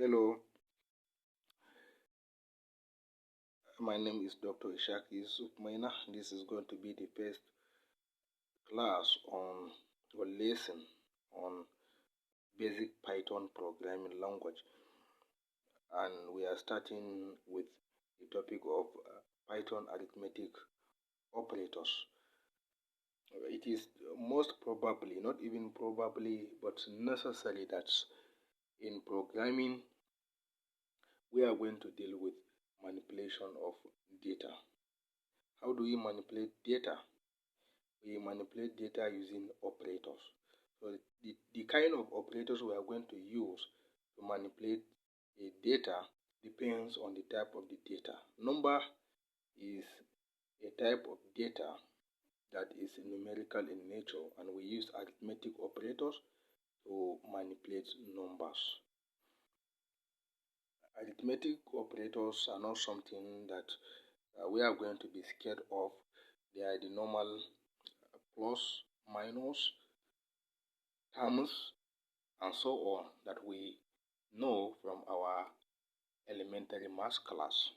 Hello, my name is Dr. Ishak Yusuf Maina. This is going to be the first class on or lesson on basic Python programming language, and we are starting with the topic of Python arithmetic operators. It is most probably, not even probably, but necessary that in programming we are going to deal with manipulation of data. How do we manipulate data? We manipulate data using operators. So the kind of operators we are going to use to manipulate a data depends on the type of the data. Number is a type of data that is numerical in nature, and we use arithmetic operators to manipulate numbers. Arithmetic operators are not something that we are going to be scared of. They are the normal plus, minus, terms, and so on that we know from our elementary math class.